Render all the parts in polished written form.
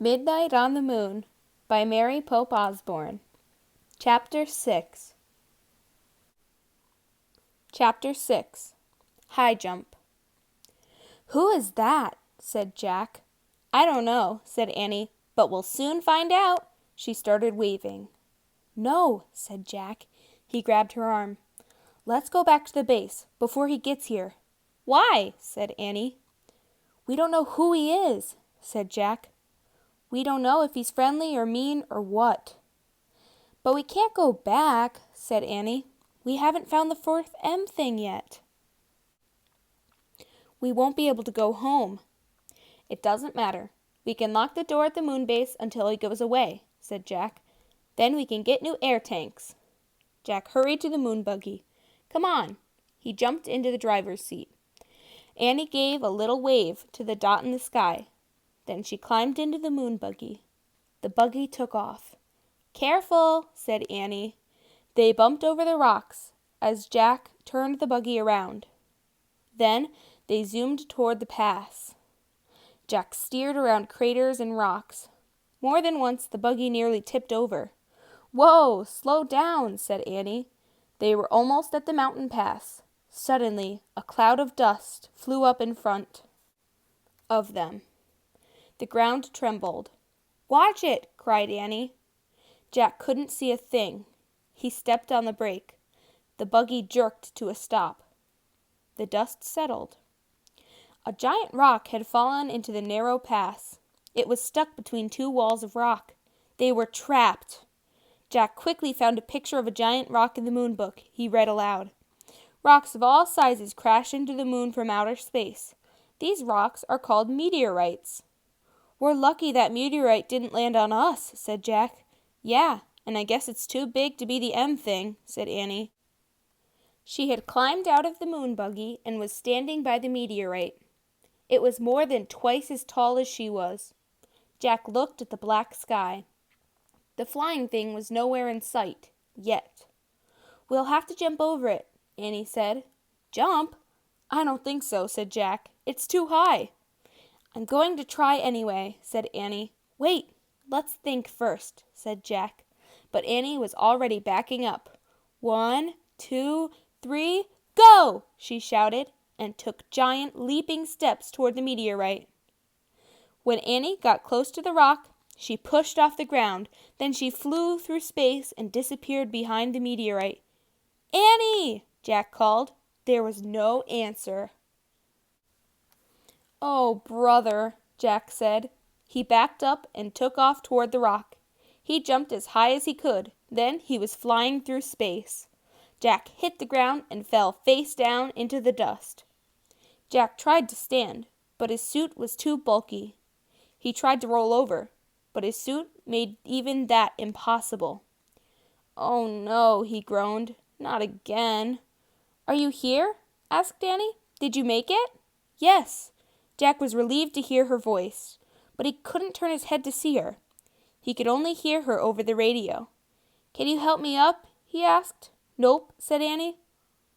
Midnight on the Moon by Mary Pope Osborne. Chapter 6. Chapter 6. High Jump. "Who is that?" said Jack. "I don't know," said Annie, "but we'll soon find out." She started waving. "No," said Jack. He grabbed her arm. "Let's go back to the base before he gets here." "Why?" said Annie. "We don't know who he is," said Jack. "We don't know if he's friendly or mean or what." "But we can't go back," said Annie. "We haven't found the fourth M thing yet." "We won't be able to go home." "It doesn't matter. We can lock the door at the moon base until he goes away," said Jack. "Then we can get new air tanks." Jack hurried to the moon buggy. "Come on." He jumped into the driver's seat. Annie gave a little wave to the dot in the sky. Then she climbed into the moon buggy. The buggy took off. "Careful," said Annie. They bumped over the rocks as Jack turned the buggy around. Then they zoomed toward the pass. Jack steered around craters and rocks. More than once the buggy nearly tipped over. "Whoa, slow down," said Annie. They were almost at the mountain pass. Suddenly, a cloud of dust flew up in front of them. The ground trembled. "Watch it!" cried Annie. Jack couldn't see a thing. He stepped on the brake. The buggy jerked to a stop. The dust settled. A giant rock had fallen into the narrow pass. It was stuck between two walls of rock. They were trapped. Jack quickly found a picture of a giant rock in the moon book. He read aloud. "Rocks of all sizes crash into the moon from outer space. These rocks are called meteorites." "We're lucky that meteorite didn't land on us," said Jack. "Yeah, and I guess it's too big to be the M thing," said Annie. She had climbed out of the moon buggy and was standing by the meteorite. It was more than twice as tall as she was. Jack looked at the black sky. The flying thing was nowhere in sight, yet. "We'll have to jump over it," Annie said. "Jump? I don't think so," said Jack. "It's too high." "I'm going to try anyway," said Annie. "Wait, let's think first," said Jack. But Annie was already backing up. "1, 2, 3, go!" she shouted, and took giant leaping steps toward the meteorite. When Annie got close to the rock, she pushed off the ground. Then she flew through space and disappeared behind the meteorite. "Annie!" Jack called. There was no answer. "Oh, brother," Jack said. He backed up and took off toward the rock. He jumped as high as he could. Then he was flying through space. Jack hit the ground and fell face down into the dust. Jack tried to stand, but his suit was too bulky. He tried to roll over, but his suit made even that impossible. "Oh no," he groaned. "Not again." "Are you here?" asked Annie. "Did you make it?" "Yes." Jack was relieved to hear her voice, but he couldn't turn his head to see her. He could only hear her over the radio. "Can you help me up?" he asked. "Nope," said Annie.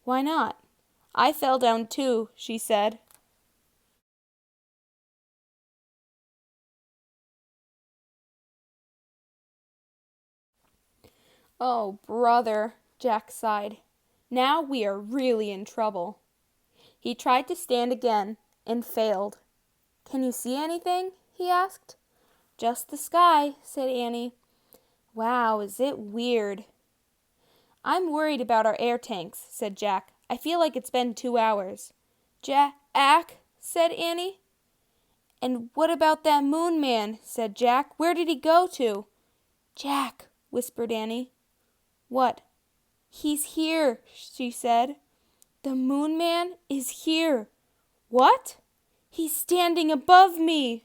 "Why not?" "I fell down too," she said. "Oh, brother," Jack sighed. "Now we are really in trouble." He tried to stand again and failed. "Can you see anything?" he asked. "Just the sky," said Annie. "Wow, is it weird." "I'm worried about our air tanks," said Jack. "I feel like it's been 2 hours." "Jack," said Annie. "And what about that moon man?" said Jack. "Where did he go to?" "Jack," whispered Annie. "What?" "He's here," she said. "The moon man is here." "What?" "He's standing above me."